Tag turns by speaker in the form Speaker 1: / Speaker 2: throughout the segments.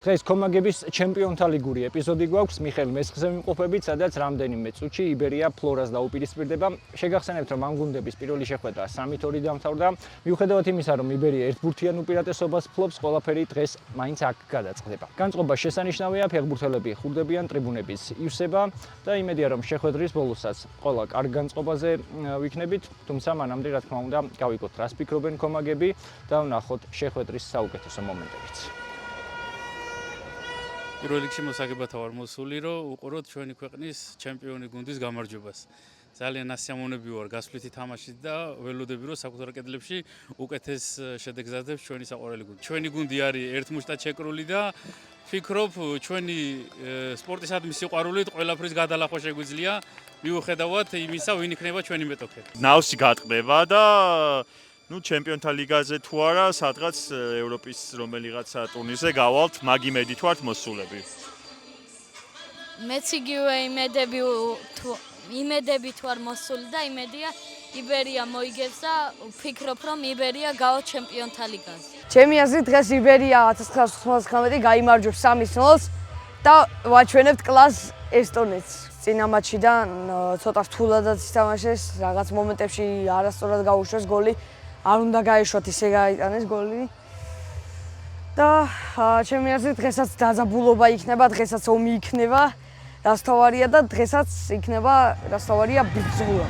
Speaker 1: დღეს კომაგების ჩემპიონთა ლიგური ეპიზოდი გვაქვს. მიხეილ მესხზე ვიმყოფებით, სადაც რამდენიმე წუთში იბერია ფლორას დაუპირისპირდება. შეგახსენებთ, რომ ამ გუნდების პირველი შეხვედრა 3-2 დამთავრდა. მიუხედავად იმისა, რომ იბერია ერთბურთიან უპირატესობას ფლობს, ყველაფერი დღეს მაინც აქ გადაწყდება. განწყობა შესანიშნავია, ფეხბურთელები ხურდებიან ტრიბუნების ივსება და იმედია, რომ შეხვედრის ბოლოსაც ყველა კარგ განწყობაზე ვიქნებით, თუმცა მანამდე, რა თქმა უნდა, გავიგოთ, რას ფიქრობენ კომაგები და ვნახოთ შეხვედრის საუკეთესო მომენტებიც.
Speaker 2: პირველ რიგში მოსაგებათა ვარ მოსული, რომ უყუროთ ჩვენი ქვეყნის ჩემპიონი გუნდის გამარჯვებას. ძალიან ასიამოვნები ვარ გასვლითი თამაშით და ველოდები, რომ საკუთარ კედლებში უკეთეს შედეგს აძლევს ჩვენი საყვარელი გუნდი. ჩვენი გუნდი არის ერთმუშტად შეკრული და ვფიქრობ, ჩვენი სპორტისადმი სიყვარულით ყველაფრის გადალახვა შეგვიძლია, მიუხედავად იმისა, ვინ იქნება ჩვენი მეტოქე.
Speaker 3: ნავსი გატყდება და ჩემპიონთა ლიგაზე თუ არა, სადღაც ევროპის რომელიღაცა ტურნირზე გავალთ, მაგ იმედით ვართ მოსულები.
Speaker 4: მეც იგივე იმედებით ვარ მოსული და იმედია იბერია მოიგებს და ვფიქრობ, რომ იბერია გავა ჩემპიონთა ლიგაზე.
Speaker 5: ჩემი აზრით დღეს იბერია 1999 გაიმარჯვებს 3-0 და ვაჩვენებთ კლასს ესტონეთს. წინა მატჩიდან ცოტა რთულადაც ითამაშეს, რაღაც მომენტებში არასწორად გაუშვეს გოლი. არ უნდა გაეშვათ, ისე გაიტანეს გოლი. და ჩემი აზრით დღესაც დაძაბულობა იქნება, დღესაც ომი იქნება, რაც თავარია და დღესაც იქნება, რაც თავარია ბრძოლა.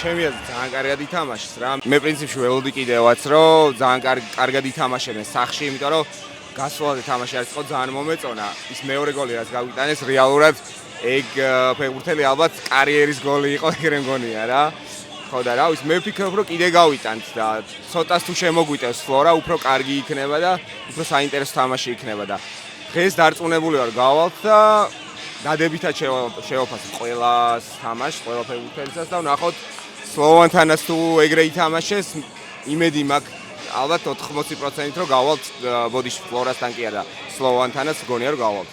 Speaker 6: ჩემი აზრით ძალიან კარგად ითამაშეს რა. მე პრინციპში ველოდი კიდევაც, რომ ძალიან კარგად ითამაშებენ სახში, იმიტომ რომ გასვლაზე თამაში არის ხო ძალიან მომეწონა. ის მეორე გოლი რაც გავიტანეს, რეალურად ეგ ფეხბურთელი ალბათ კარიერის გოლი იყო, ეგრე მგონია რა. ხო და რა ვიცი, მე ვფიქრობ, რომ კიდე გავიტანთ და ცოტას თუ შემოგვიტევს ფლორა, უფრო კარგი იქნება და უფრო საინტერესო თამაში იქნება და დღეს დარწმუნებული ვარ გავალთ და დადებითად შევაფასებ ყველას თამაშს, ყველა ფეხბურთელსაც და ვნახოთ სლოვანთანაც თუ ეგრე ითამაშეს, იმედი მაქვს ალბათ 80%-ით რომ გავალთ ბოდიში ფლორასთან კი არა, სლოვანთანაც გონია რომ გავალთ.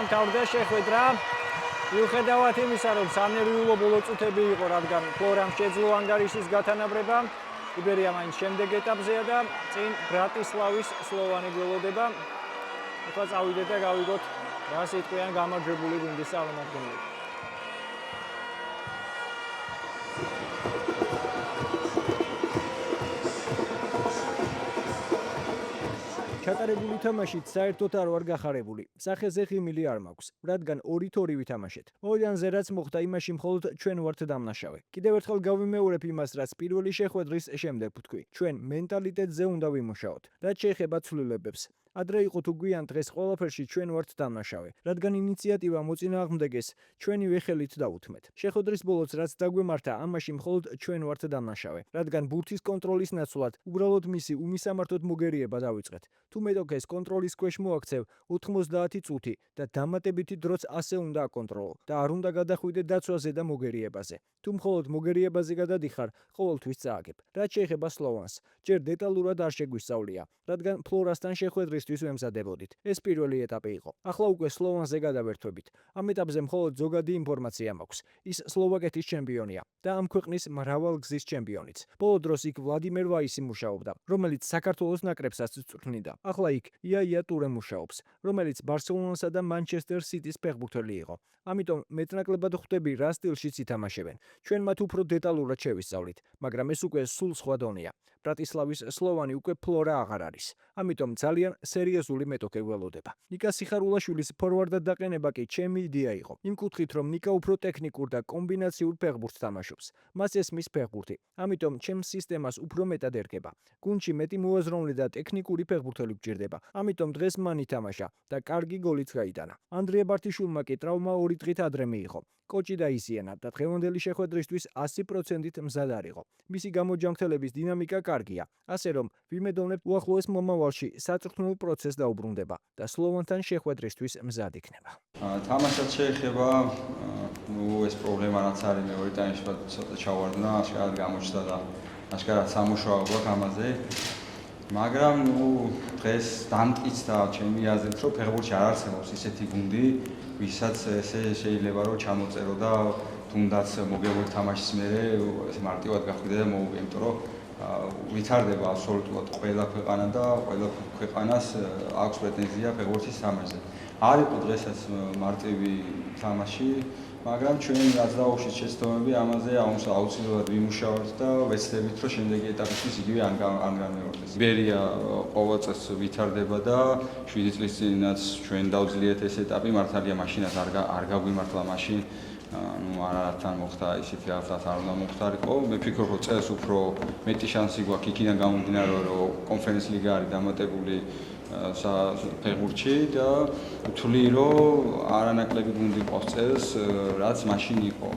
Speaker 1: დამთავრდა შეხვედრა. მიუხედავად იმისა, რომ სანერვიულო ბოლო წუთები იყო, რადგან ფლორამ შეძლო ანგარიშის გათანაბრება, იბერია მაინც შემდეგ ეტაპზეა და წინ ბრატისლავის სლოვანი გველოდება. ახლა წავიდეთ და გავიგოთ, რა სიტყვიან გამარჯვებული გუნდის წარმომადგენლები. ჩატარებული თამაშით საერთოდ არ ვარ გახარებული. სახეზე ღიმილი არ მაქვს, რადგან 2-2 ვითამაშეთ. მოედანზე რაც მოხდა, იმაში მხოლოდ ჩვენ ვართ დამნაშავე. კიდევ ერთხელ გავიმეორებ იმას, რაც პირველი შეხვედრის შემდეგ ვთქვი. ჩვენ მენტალიტეტზე უნდა ვიმუშაოთ. რაც შეეხება ცვლილებებს. ადრე იყო თუ გვიან, დღეს ყველაფერში ჩვენ ვართ დამნაშავე, რადგან ინიციატივა მოწინააღმდეგეს ჩვენივე ხელით დაუთმეთ. შეხვედრის ბოლოს რაც დაგვემართა, ამაში მხოლოდ ჩვენ ვართ დამნაშავე, რადგან ბურთის კონტროლის ნაცვლად უბრალოდ მისი უმისამართოდ მოგერიება დავიწყეთ. თუ მეტოქეს კონტროლის ქვეშ მოაქცევ 90 წუთი და დამატებითი დროც ასე უნდა აკონტროლო და არ უნდა გადახვიდე დაცვაზე და მოგერიებაზე. თუ მხოლოდ მოგერიებაზე გადადიხარ, ყოველთვის წააგებ. რაც შეეხება სლოვანს, ჯერ დეტალურად არ შეგვისწავლია, რადგან ფლორასთან შეხვედრის ფინალისათვის ვემზადებოდით. ეს პირველი ეტაპი იყო. ახლა უკვე სლოვანზე გადავერთვებით. ამ ეტაპზე მხოლოდ ზოგადი ინფორმაცია მაქვს. ის სლოვაკეთის ჩემპიონია და ამ ქვეყნის მრავალგზის ჩემპიონიც. ბოლო დროს იქ ვლადიმერ ვაისი მუშაობდა, რომელიც საქართველოს ნაკრებსაც წვრთნიდა. ახლა იქ იაია ტურე მუშაობს, რომელიც ბარსელონასა და მანჩესტერ სიტის ფეხბურთელი იყო. ამიტომ მეტნაკლებად ხვდები რა სტილშიც ითამაშებენ. ჩვენ მათ უფრო დეტალურად შევისწავლით, მაგრამ ეს უკვე სულ სხვა დონეა. ბრატისლავის სლოვანი უკვე ფლორა აღარ არის. ამიტომ ძალიან სერიოზული მეტოქე ველოდება. ნიკა სიხარულაშვილის ფორვარდად დაყენება კი ჩემი იდეა იყო. იმ კუთხით, რომ ნიკა უფრო ტექნიკურ და კომბინაციურ ფეხბურთს თამაშობს. მას ესმის ფეხბურთი. ამიტომ ჩემს სისტემას უფრო მეტად ერგება. გუნდში მეტი მოაზროვნე და ტექნიკური ფეხბურთელი გჭირდება. ამიტომ დღეს მან ითამაშა და კარგი გოლიც გაიტანა. ანდრია ბართიშვილმა კი ტრავმა 2 დღით ადრე მიიღო. კოჭი დაიზიანა და დღევანდელი შეხვედრისთვის 100%-ით მზად არისო. მისი გამოჯანმრთელების დინამიკა კარგია, ასე რომ ვიმედოვნებ უახლოეს მომავალში საწვრთნელ პროცესს დაუბრუნდება და სლოვანთან შეხვედრისთვის მზად იქნება.
Speaker 7: თამაშად შეეხება, ეს პრობლემა რაც არის მეორე ტაიმში ცოტა ჩავარდნა, აშკარად გამოჩნდა და აშკარად სამუშაო გვაქვს ამაზე. მაგრამ დღეს დამტკიცდა ჩემი აზრით, რომ ფეხბურთში არ არსებობს ისეთი გუნდი, ვისაც ესე შეიძლება რომ ჩამოწერო და თუნდაც მოგებულ თამაშის მერე ესე მარტივად გახვიდე და მოუგე, იმიტომ რომ ვითარდება აბსოლუტურად ყველა ქვეყანა და ყველა ქვეყანას აქვს პრეტენზია ფეხბურთის თამაშზე. არ იყო დღესაც მარტივი თამაში, მაგრამ ჩვენ რაც დაუშვით შეცდომები ამაზე აუცილებლად ვიმუშავებთ და ვეცდებით, რომ შემდეგი ეტაპისთვის იგივე არ განმეორდეს. იბერია ყოველ წელს ვითარდება და 7 წლის წინაც ჩვენ დავძლიეთ ეს ეტაპი, მართალია მაშინაც არ გაგვიმართლა მაშინ. არათან მოხდა ისეთი რაღაც არ უნდა მოხდარიყო. მე ვფიქრობ, რომ წელს უფრო მეტი შანსი გვაქვს იქიდან გამომდინარე, რომ კონფერენს ლიგა არის დამატებული ფეხბურთში და ვთვლი, რომ არანაკლები გუნდი ყავს წელს, რაც მაშინ იყო.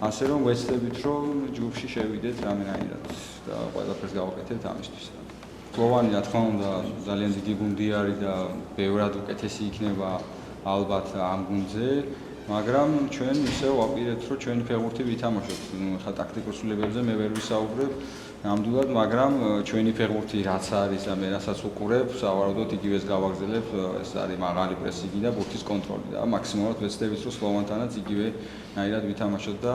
Speaker 7: ასე რომ ვეცდებით, რომ ჯგუფში შევიდეთ რამენაირად და ყველაფერს გავაკეთებთ ამისთვის. სლოვანი, რა თქმა უნდა, ძალიან დიდი გუნდი არის და ბევრად უკეთესი იქნება ალბათ ამ გუნდზე. მაგრამ ჩვენ ისევ ვაპირებთ, რომ ჩვენი ფეხბურთი ვითამაშოთ. ხა ტაქტიკურ ცვლილებებზე მე ვერ ვისაუბრებ ნამდვილად, მაგრამ ჩვენი ფეხბურთი რაც არის და მე რასაც უყურებ, სავარაუდოდ იგივეს გავაგრძელებ, ეს არის მაღალი პრესინგი და ბურთის კონტროლი და მაქსიმალურად ვეცდებით, რომ სლოვანთანაც იგივენაირად ვითამაშოთ და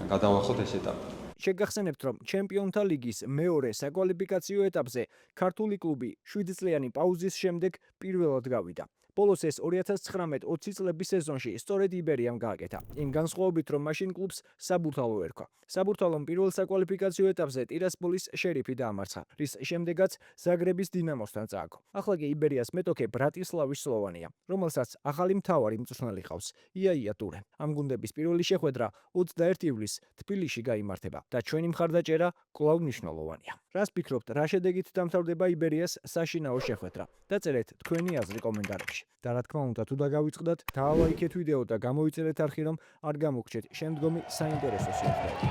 Speaker 7: გადავახოთ ეს ეტაპი.
Speaker 1: შეგახსენებთ, რომ ჩემპიონთა ლიგის მეორე საკვალიფიკაციო ეტაპზე ქართული კლუბი 7 წლიანი პაუზის შემდეგ პირველად გავიდა. ბოლოს ეს 2019-20 წლების სეზონში სწორედ იბერიამ გააკეთა. იმ განსხვავებით, რომ მაშინ კლუბს საბურთალო ერქვა. საბურთალომ პირველ საკვალიფიკაციო ეტაპზე ტირასპოლის შერიფი დაამარცხა, რის შემდეგაც ზაგრების დინამოსთან წააგო. ახლა კი იბერიას მეტოქე ბრატისლავის სლოვანია, რომელსაც ახალი მთავარი მწვრთნელი ყავს, იაია ტურე. ამ გუნდების პირველი შეხვედრა 21 ივლისს თბილისში გაიმართება და ჩვენი მხარდაჭერა კვლავ მნიშვნელოვანია. რას ფიქრობთ, რა შედეგით დამთავრდება იბერიას საშინაო შეხვედრა? დაწერეთ თქვენი აზრი კომენტარებში. და რა თქმა უნდა, თუ დაგავიწყდათ, დაალაიქეთ ვიდეო და გამოიწერეთ არხი, რომ არ გამოგჩეთ შემდგომი საინტერესო სიუჟეტები.